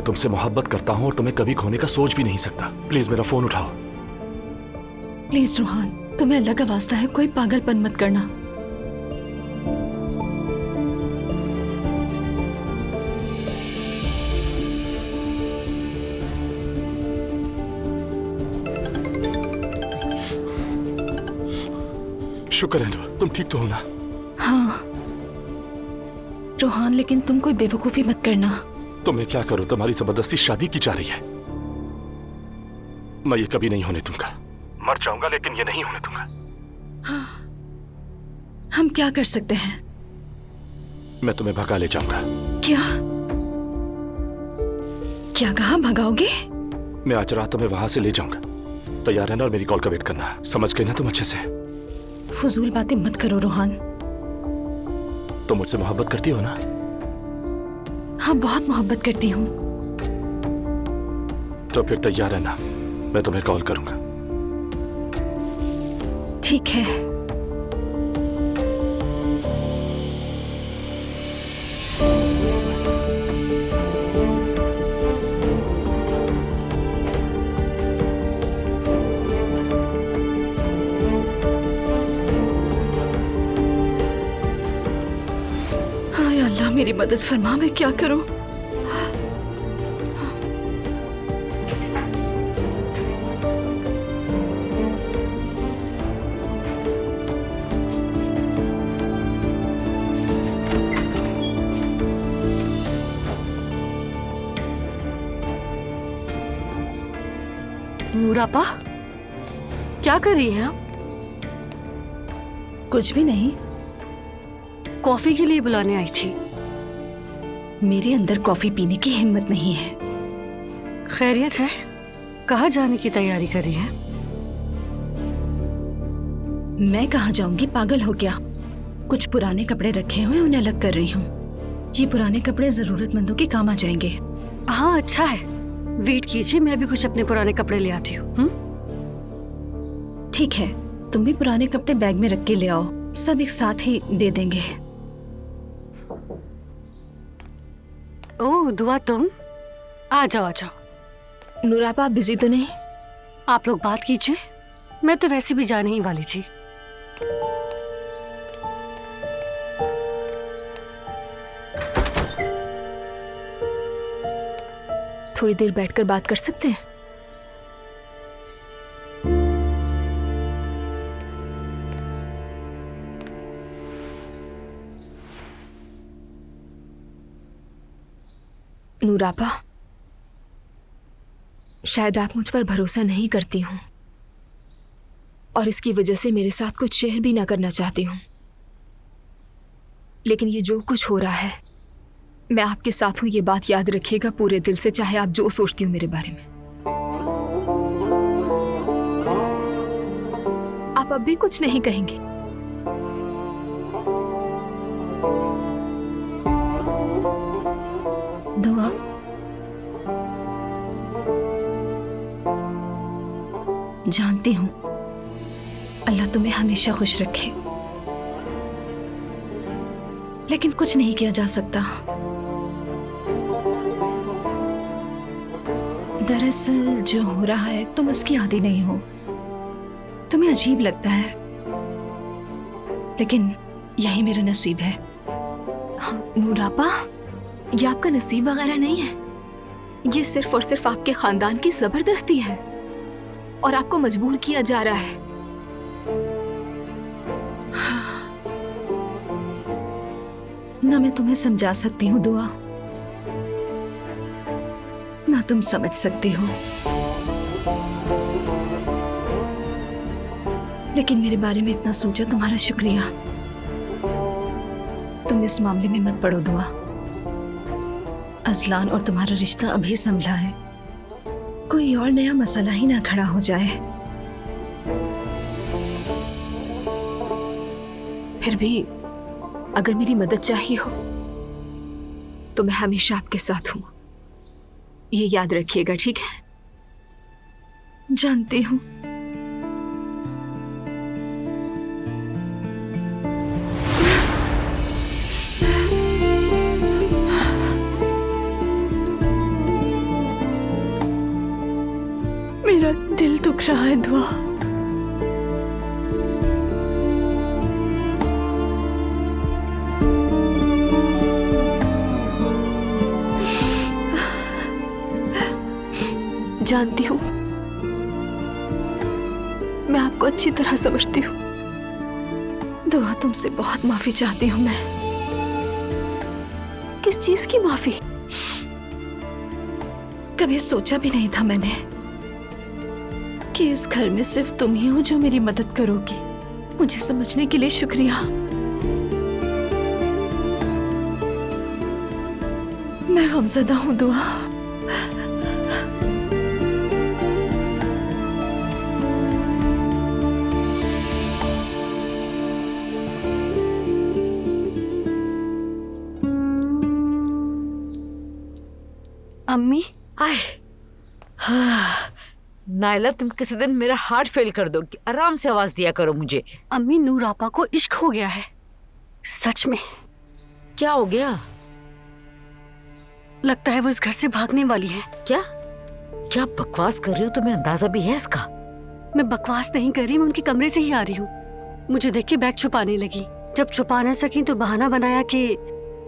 मैं तुमसे मोहब्बत करता हूँ और तुम्हें कभी खोने का सोच भी नहीं सकता। प्लीज मेरा फोन उठाओ। प्लीज रोहान, तुम्हें अल्लाह का वास्ता है, कोई पागलपन मत करना। शुक्र है तुम ठीक तो हो ना? हाँ रोहान, लेकिन तुम कोई बेवकूफी मत करना। तो मैं क्या करूं? तुम्हारी जबरदस्ती शादी की जा रही है। मैं ये कभी नहीं होने दूंगा। मर जाऊंगा लेकिन ये नहीं होने दूंगा। हाँ, हम क्या कर सकते हैं? मैं तुम्हें भगा ले जाऊंगा। क्या क्या कहा? भगाओगे? मैं आज रात तुम्हें वहां से ले जाऊंगा। तैयार है ना? और मेरी कॉल का वेट करना। समझ गई ना तुम अच्छे से? फजूल बातें मत करो रोहान। तुम मुझसे मोहब्बत करती हो ना? हाँ, बहुत मोहब्बत करती हूँ। तो फिर तैयार है ना? मैं तुम्हें कॉल करूंगा। ठीक है। हाय अल्लाह, मेरी मदद फरमा, मैं क्या करूं? नूरापा, क्या कर रही हैं आप? कुछ भी नहीं। कॉफी के लिए बुलाने आई थी। मेरे अंदर कॉफी पीने की हिम्मत नहीं है। खैरियत है? कहाँ जाने की तैयारी कर रही है? मैं कहाँ जाऊंगी? पागल हो क्या? कुछ पुराने कपड़े रखे हुए, उन्हें अलग कर रही हूँ। ये पुराने कपड़े जरूरतमंदों के काम आ जाएंगे। हाँ अच्छा है, वेट कीजिए, मैं भी कुछ अपने पुराने कपड़े ले आती हूँ। ठीक है, तुम भी पुराने कपड़े बैग में रख के ले आओ, सब एक साथ ही दे देंगे। ओह दुआ, तुम आ जाओ आ जाओ। नूरापा, आप बिजी तो नहीं? आप लोग बात कीजिए, मैं तो वैसे भी जाने ही वाली थी। थोड़ी देर बैठकर बात कर सकते हैं? नूरापा, शायद आप मुझ पर भरोसा नहीं करती हूँ और इसकी वजह से मेरे साथ कुछ शेयर भी ना करना चाहती हूँ, लेकिन ये जो कुछ हो रहा है, मैं आपके साथ हूँ, ये बात याद रखिएगा पूरे दिल से, चाहे आप जो सोचती हो मेरे बारे में। आप अब भी कुछ नहीं कहेंगे? दुआ, जानती हूँ अल्लाह तुम्हें हमेशा खुश रखे, लेकिन कुछ नहीं किया जा सकता। दरअसल जो हो रहा है तुम उसकी आदी नहीं हो। तुम्हें अजीब लगता है, लेकिन यही मेरा नसीब है। नूरापा, ये आपका नसीब वगैरह नहीं है, ये सिर्फ और सिर्फ आपके खानदान की जबरदस्ती है और आपको मजबूर किया जा रहा है। ना मैं तुम्हें समझा सकती हूँ दुआ, ना तुम समझ सकती हो, लेकिन मेरे बारे में इतना सोचा, तुम्हारा शुक्रिया। तुम इस मामले में मत पड़ो दुआ। अजलान और तुम्हारा रिश्ता अभी संभला है, कोई और नया मसला ही ना खड़ा हो जाए। फिर भी अगर मेरी मदद चाहिए हो तो मैं हमेशा आपके साथ हूं, ये याद रखिएगा, ठीक है? जानती हूँ। लग रहा है दुआ। जानती हूँ, मैं आपको अच्छी तरह समझती हूँ। दुआ, तुमसे बहुत माफी चाहती हूँ मैं। किस चीज की माफी? कभी सोचा भी नहीं था मैंने कि इस घर में सिर्फ तुम ही हो जो मेरी मदद करोगी। मुझे समझने के लिए शुक्रिया। मैं गमज़दा हूँ दुआ। अम्मी, आए हाँ। नायला, तुम किसी दिन मेरा हार्ट फेल कर दोगी। आराम से आवाज दिया करो मुझे। अम्मी नूर आपा को इश्क हो गया है, सच में। क्या हो गया? लगता है वो इस घर से भागने वाली है। क्या क्या बकवास कर रही हो? तुम्हें अंदाजा भी है इसका? मैं बकवास नहीं कर रही, मैं उनके कमरे से ही आ रही हूँ। मुझे देख के बैग छुपाने लगी। जब छुपा न सकी तो बहाना बनाया कि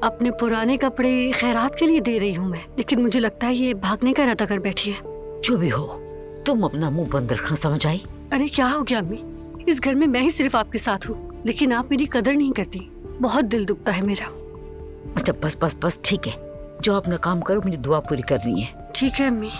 अपने पुराने कपड़े खैरात के लिए दे रही हूँ मैं। लेकिन मुझे लगता है ये भागने का इरादा कर बैठी है। जो भी हो, तुम अपना मुंह बंद रखना, समझ आई? अरे क्या हो गया अम्मी? इस घर में मैं ही सिर्फ आपके साथ हूँ, लेकिन आप मेरी कदर नहीं करती। बहुत दिल दुखता है मेरा। अच्छा बस बस बस, ठीक है, जो अपना काम करो, मुझे दुआ पूरी करनी है। ठीक है अम्मी।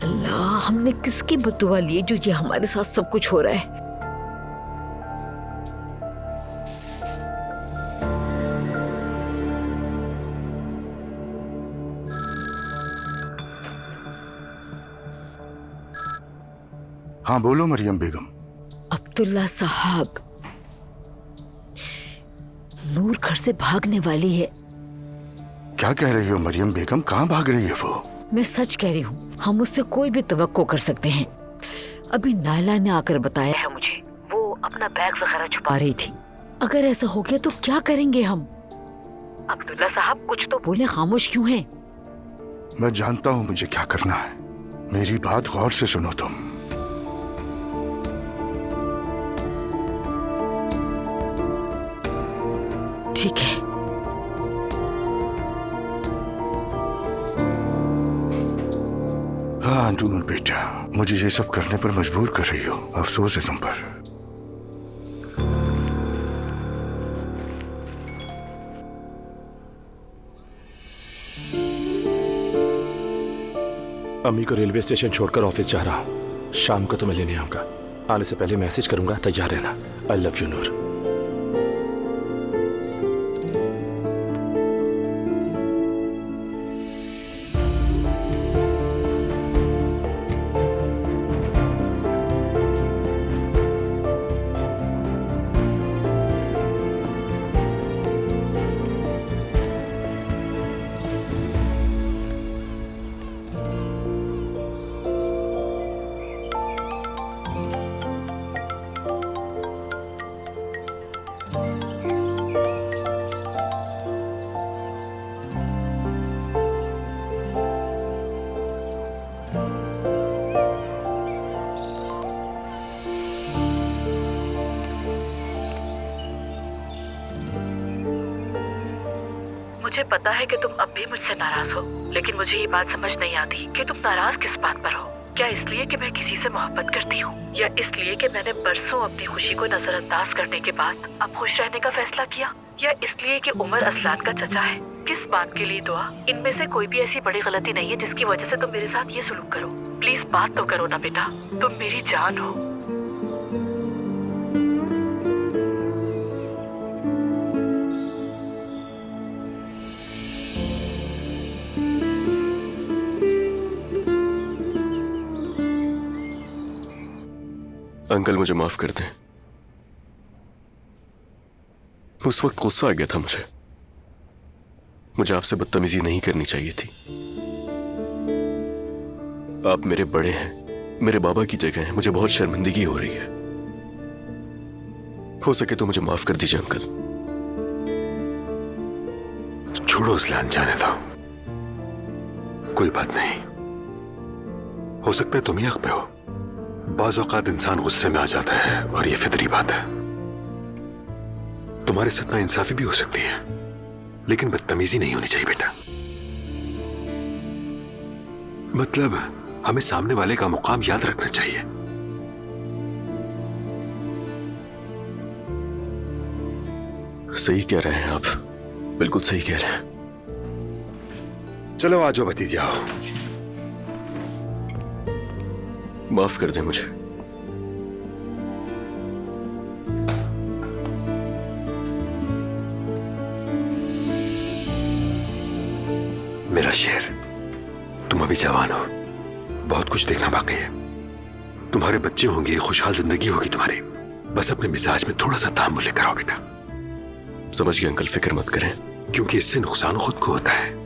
अल्लाह, हमने किसकी बददुआ ली है जो ये हमारे साथ सब कुछ हो रहा है? हाँ बोलो मरियम बेगम। अब्दुल्ला साहब, नूर घर से भागने वाली है। क्या कह रही हो मरियम बेगम? कहाँ भाग रही है वो? मैं सच कह रही हूँ, हम उससे कोई भी तवक्को कर सकते हैं। अभी नायला ने आकर बताया है मुझे, वो अपना बैग वगैरह छुपा रही थी। अगर ऐसा हो गया तो क्या करेंगे हम? अब्दुल्ला साहब कुछ तो बोले, खामोश क्यों हैं? मैं जानता हूँ मुझे क्या करना है। मेरी बात गौर से सुनो तुम। ठीक है। हाँ नूर बेटा, मुझे ये सब करने पर मजबूर कर रही हो। अफसोस है तुम पर। अम्मी को रेलवे स्टेशन छोड़कर ऑफिस जा रहा हूँ। शाम को तुम्हें लेने आऊंगा। आने से पहले मैसेज करूंगा, तैयार रहना। आई लव यू नूर। मुझे पता है कि तुम अब भी मुझसे नाराज हो, लेकिन मुझे ये बात समझ नहीं आती कि तुम नाराज किस बात पर हो। क्या इसलिए कि मैं किसी से मोहब्बत करती हूँ, या इसलिए कि मैंने बरसों अपनी खुशी को नजरअंदाज करने के बाद अब खुश रहने का फैसला किया, या इसलिए कि उमर असलान का चचा है? किस बात के लिए दुआ? इनमें से कोई भी ऐसी बड़ी गलती नहीं है जिसकी वजह से तुम मेरे साथ ये सुलूक करो। प्लीज बात तो करो ना बेटा, तुम मेरी जान हो। अंकल मुझे माफ कर दें। उस वक्त गुस्सा आ गया था मुझे आपसे बदतमीजी नहीं करनी चाहिए थी। आप मेरे बड़े हैं, मेरे बाबा की जगह हैं। मुझे बहुत शर्मिंदगी हो रही है। हो सके तो मुझे माफ कर दीजिए अंकल। छोड़ो उसलान, जाने दो, कोई बात नहीं। हो सकता है तुम ही हक पे हो। बाज़ औक़ात इंसान गुस्से में आ जाता है और ये फितरी बात है। तुम्हारे साथ नाइंसाफी भी हो सकती है, लेकिन बदतमीजी नहीं होनी चाहिए बेटा। मतलब हमें सामने वाले का मुकाम याद रखना चाहिए। सही कह रहे हैं आप, बिल्कुल सही कह रहे हैं। चलो आ जाओ भतीजा, आओ। माफ कर दें मुझे। मेरा शेर, तुम अभी जवान हो, बहुत कुछ देखना बाकी है। तुम्हारे बच्चे होंगे, खुशहाल जिंदगी होगी तुम्हारी। बस अपने मिजाज में थोड़ा सा तामुल लेकर आओ बेटा। समझ गए अंकल, फिक्र मत करें। क्योंकि इससे नुकसान खुद को होता है।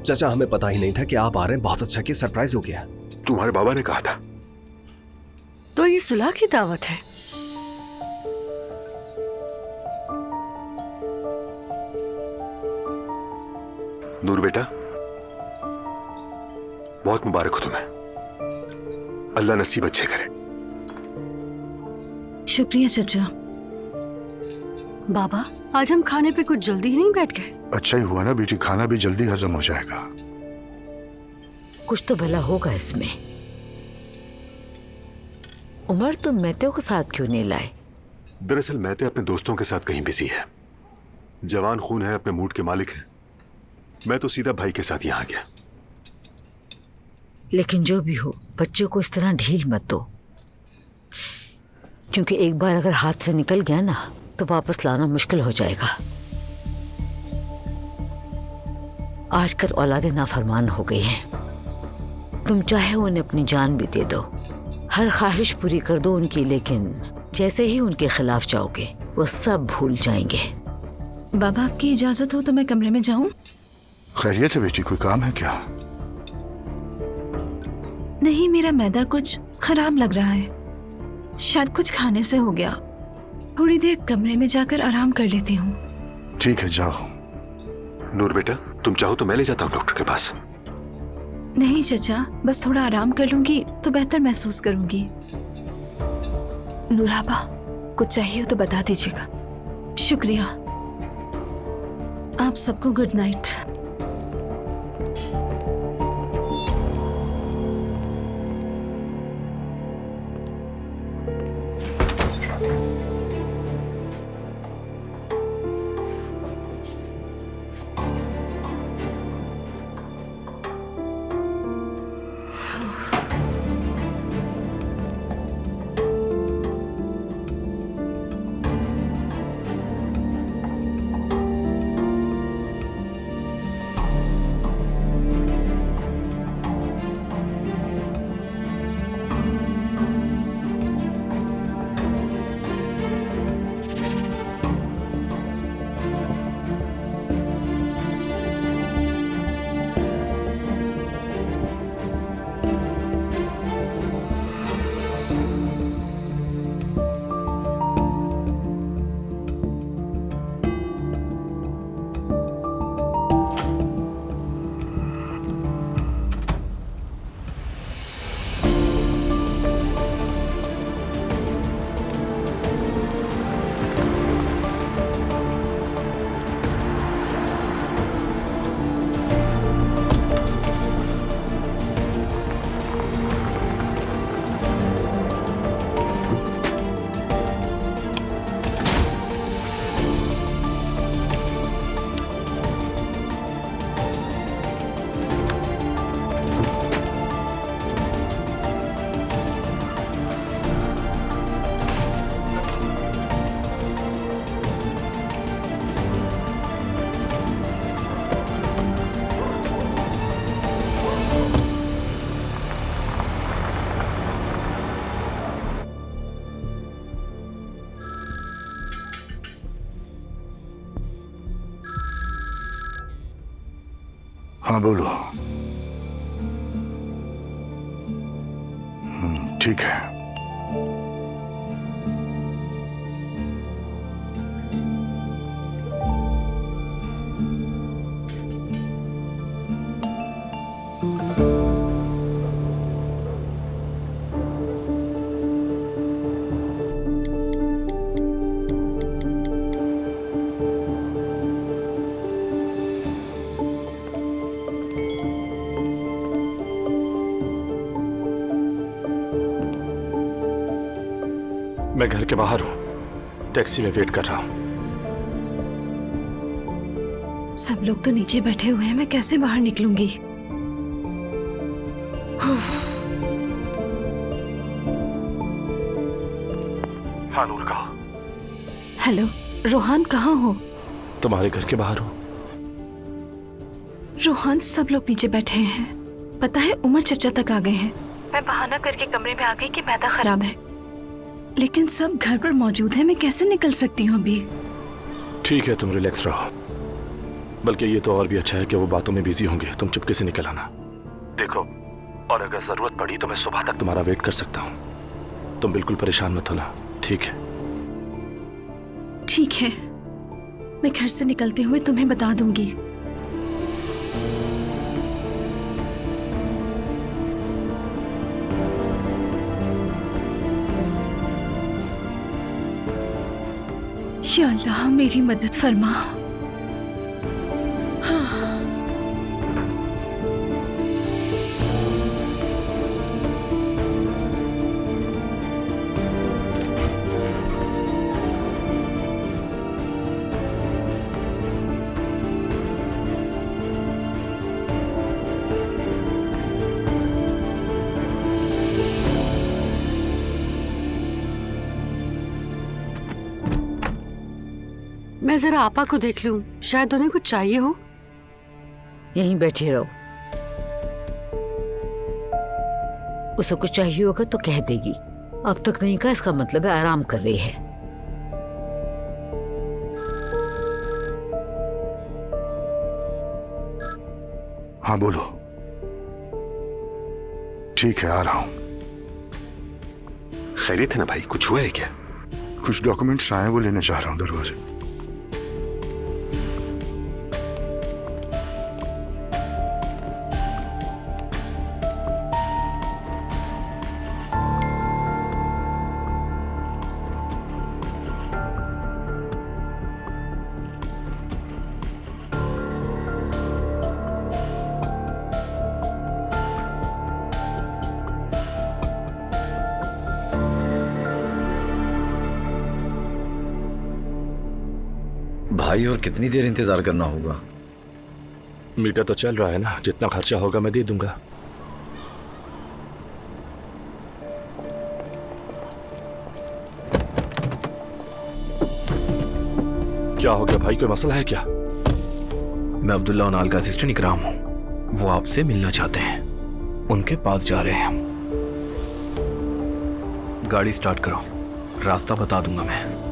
चाचा, हमें पता ही नहीं था कि आप आ रहे हैं। बहुत अच्छा कि सरप्राइज हो गया। तुम्हारे बाबा ने कहा था। तो ये सुलह की दावत है? नूर बेटा, बहुत मुबारक हो तुम्हें। अल्लाह नसीब अच्छे करे। शुक्रिया चाचा। बाबा, आज हम खाने पे कुछ जल्दी ही नहीं बैठ गए? अच्छा ही हुआ ना बेटी, खाना भी जल्दी हजम हो जाएगा। कुछ तो भला होगा इसमें। उमर, तुम मैत्यो के साथ क्यों नहीं लाए? दरअसल मैते अपने दोस्तों के साथ कहीं बिजी है। जवान खून है, अपने मूड के मालिक है। मैं तो सीधा भाई के साथ यहाँ आ गया। लेकिन जो भी हो, बच्चों को इस तरह ढील मत दो, क्योंकि एक बार अगर हाथ से निकल गया ना तो वापस लाना मुश्किल हो जाएगा। आजकल औलादें नाफरमान हो गई हैं। तुम चाहे उन्हें अपनी जान भी दे दो, हर ख्वाहिश पूरी कर दो उनकी, लेकिन जैसे ही उनके खिलाफ जाओगे वो सब भूल जाएंगे। बाबा, आपकी इजाजत हो तो मैं कमरे में जाऊं? खैरियत है बेटी, कोई काम है क्या? नहीं, मेरा मैदा कुछ खराब लग रहा है। शायद कुछ खाने से हो गया। थोड़ी देर कमरे में जाकर आराम कर लेती हूँ। ठीक है, जाओ। नूर बेटा, तुम चाहो तो मैं ले जाता हूँ डॉक्टर के पास। नहीं चाचा, बस थोड़ा आराम कर लूंगी तो बेहतर महसूस करूंगी। नूराबा, कुछ चाहिए तो बता दीजिएगा। शुक्रिया। आप सबको गुड नाइट। हाँ बोलो। ठीक है। मैं घर के बाहर हूँ, टैक्सी में वेट कर रहा हूँ। सब लोग तो नीचे बैठे हुए हैं, मैं कैसे बाहर निकलूंगी? हाँ नूर कहा। हेलो रोहान, कहाँ हो? तुम्हारे घर के बाहर हूँ। रोहान, सब लोग नीचे बैठे हैं। पता है उमर चचा तक आ गए हैं। मैं बहाना करके कमरे में आ गई कि मैदा खराब है, लेकिन सब घर पर मौजूद हैं। मैं कैसे निकल सकती हूँ अभी? ठीक है, तुम रिलैक्स रहो। बल्कि ये तो और भी अच्छा है कि वो बातों में बिजी होंगे, तुम चुपके से निकल आना। देखो, और अगर जरूरत पड़ी तो मैं सुबह तक तुम्हारा वेट कर सकता हूँ। तुम बिल्कुल परेशान मत होना, ठीक है? ठीक है, मैं घर से निकलते हुए तुम्हें बता दूंगी। या अल्लाह, मेरी मदद फरमा। मैं जरा आपा को देख लूं, शायद उन्हें कुछ चाहिए हो। यहीं बैठे रहो, उसे कुछ चाहिए होगा तो कह देगी। अब तक नहीं कहा, इसका मतलब है आराम कर रही है। हाँ बोलो। ठीक है, आ रहा हूँ। खैरियत है ना भाई? कुछ हुआ है क्या? कुछ डॉक्यूमेंट्स आए, वो लेने जा रहा हूँ दरवाजे। भाई और कितनी देर इंतजार करना होगा? मीटर तो चल रहा है ना, जितना खर्चा होगा मैं दे दूंगा। क्या हो गया भाई, कोई मसला है क्या? मैं अब्दुल्ला उनाल का असिस्टेंट इकराम हूँ, वो आपसे मिलना चाहते हैं। उनके पास जा रहे हैं हम। गाड़ी स्टार्ट करो, रास्ता बता दूंगा मैं।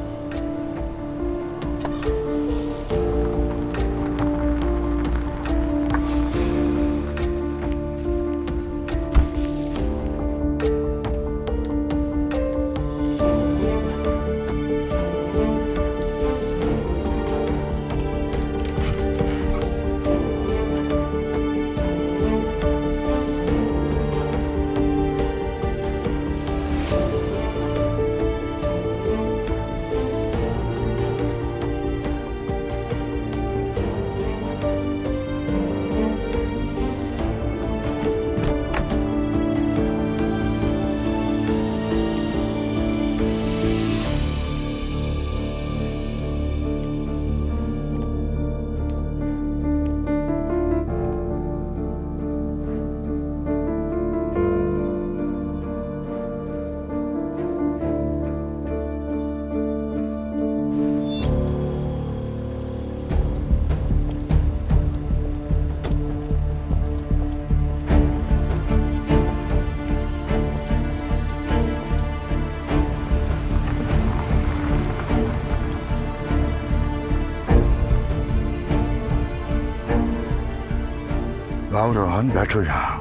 आओ रोहन, बैठो यहाँ।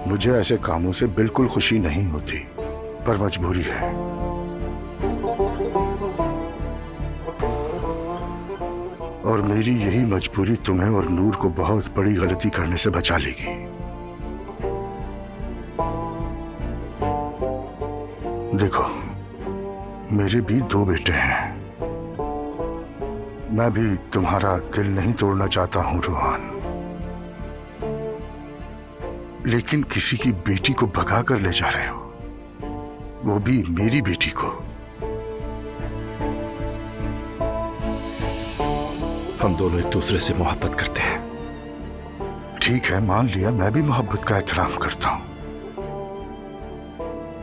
मुझे ऐसे कामों से बिल्कुल खुशी नहीं होती, पर मजबूरी है। और मेरी यही मजबूरी तुम्हें और नूर को बहुत बड़ी गलती करने से बचा लेगी। देखो, मेरे भी 2 बेटे हैं। मैं भी तुम्हारा दिल नहीं तोड़ना चाहता हूं रोहन, लेकिन किसी की बेटी को भगा कर ले जा रहे हो, वो भी मेरी बेटी को। हम दोनों एक दूसरे से मोहब्बत करते हैं। ठीक है, मान लिया, मैं भी मोहब्बत का एहतराम करता हूं,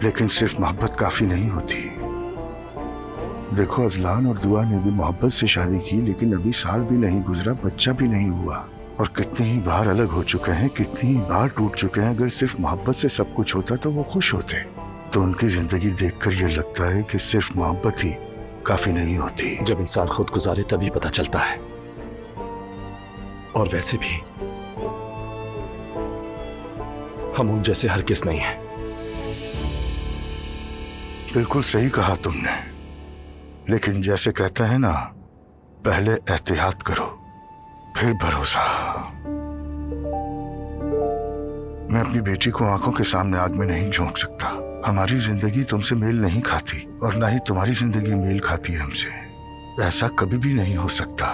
लेकिन सिर्फ मोहब्बत काफी नहीं होती। देखो, अजलान और दुआ ने भी मोहब्बत से शादी की, लेकिन अभी साल भी नहीं गुजरा, बच्चा भी नहीं हुआ, और कितनी ही बार अलग हो चुके हैं, कितनी ही बार टूट चुके हैं। अगर सिर्फ मोहब्बत से सब कुछ होता तो वो खुश होते। तो उनकी जिंदगी देखकर ये लगता है कि सिर्फ मोहब्बत ही काफी नहीं होती। जब इंसान खुद गुजारे तभी पता चलता है। और वैसे भी हम उन जैसे हरगिज़ नहीं हैं। बिल्कुल सही कहा तुमने, लेकिन जैसे कहते हैं ना, पहले एहतियात करो फिर भरोसा। मैं अपनी बेटी को आंखों के सामने आग में नहीं झोंक सकता। हमारी जिंदगी तुमसे मेल नहीं खाती, और ना ही तुम्हारी जिंदगी मेल खाती है हमसे। ऐसा कभी भी नहीं हो सकता।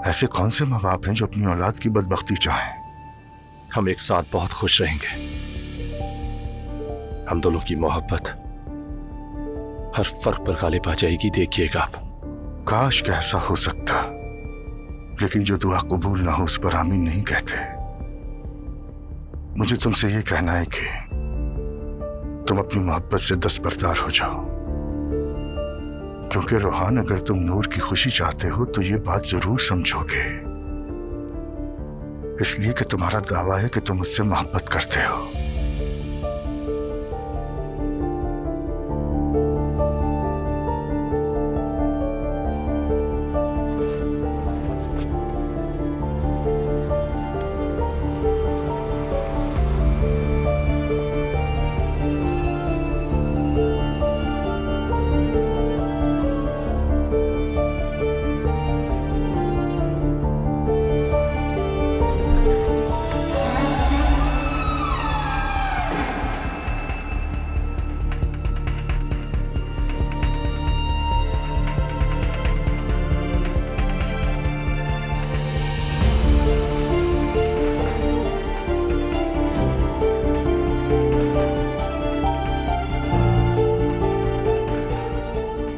ऐसे कौन से माँ बाप हैं जो अपनी औलाद की बदबख्ती चाहें? हम एक साथ बहुत खुश रहेंगे। हम दोनों की मोहब्बत हर फर्क पर गालिब आ जाएगी, देखिएगा आप। काश कि ऐसा हो सकता, लेकिन जो दुआ कबूल ना हो उस पर आमीन नहीं कहते। मुझे तुमसे ये कहना है कि तुम अपनी मोहब्बत से दस्तबरदार हो जाओ, क्योंकि रोहान, अगर तुम नूर की खुशी चाहते हो तो ये बात जरूर समझोगे, इसलिए कि तुम्हारा दावा है कि तुम उससे मोहब्बत करते हो।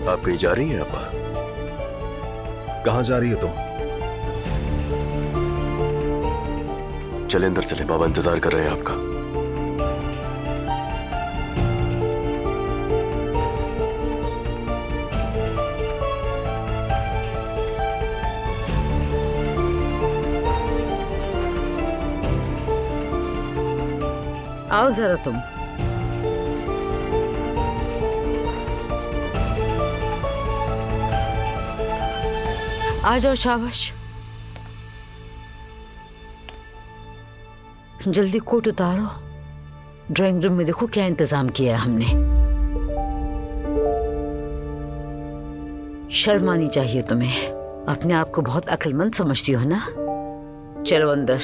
आप कहीं जा रही हैं आपा? कहाँ जा रही हो तुम? चले अंदर चले, बाबा इंतजार कर रहे हैं आपका। आओ जरा तुम। आ जाओ, शाबाश। जल्दी कोट उतारो। ड्राइंग रूम में देखो क्या इंतजाम किया है हमने। शर्म आनी चाहिए तुम्हें। अपने आप को बहुत अक्लमंद समझती हो ना। चलो अंदर।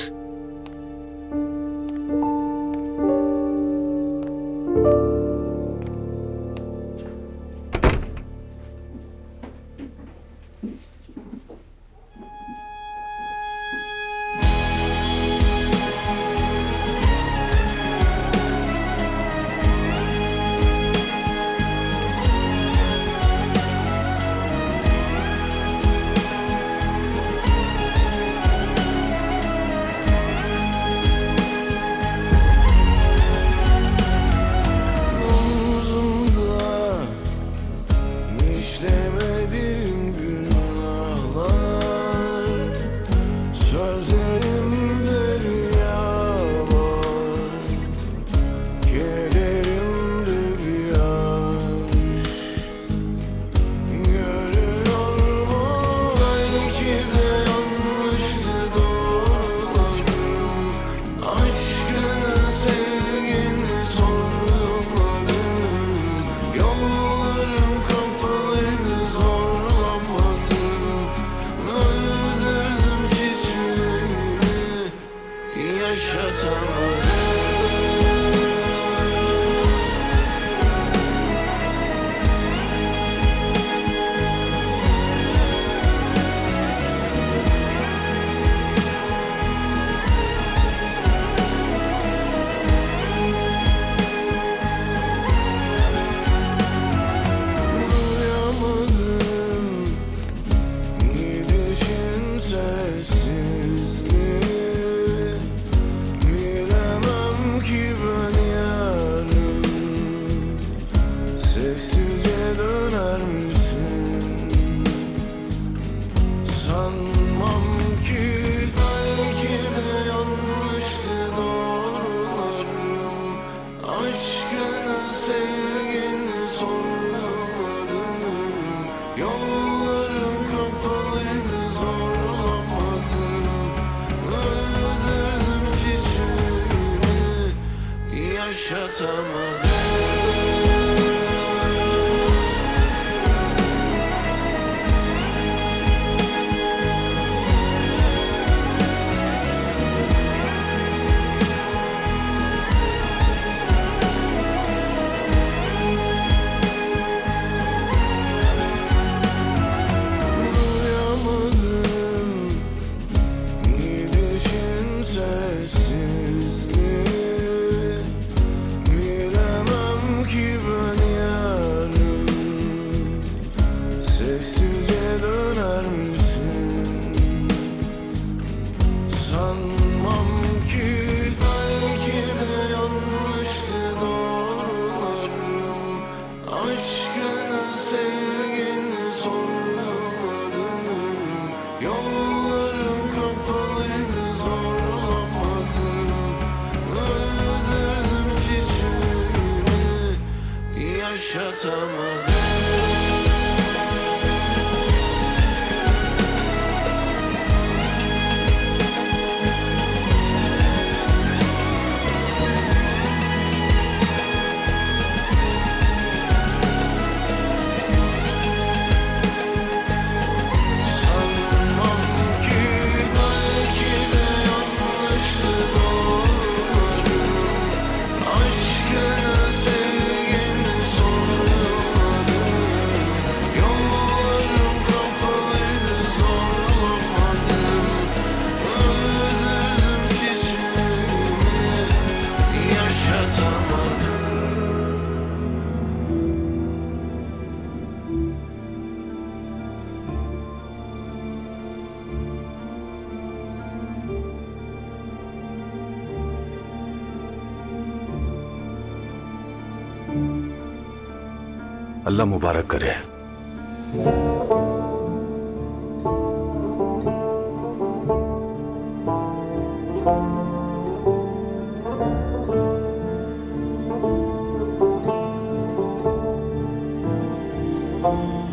Yollarım kapalıydı, zorlamadım. Öldürdüm çiçeğini, yaşatamadım. Yaşatamadım. अल्लाह मुबारक करे। Oh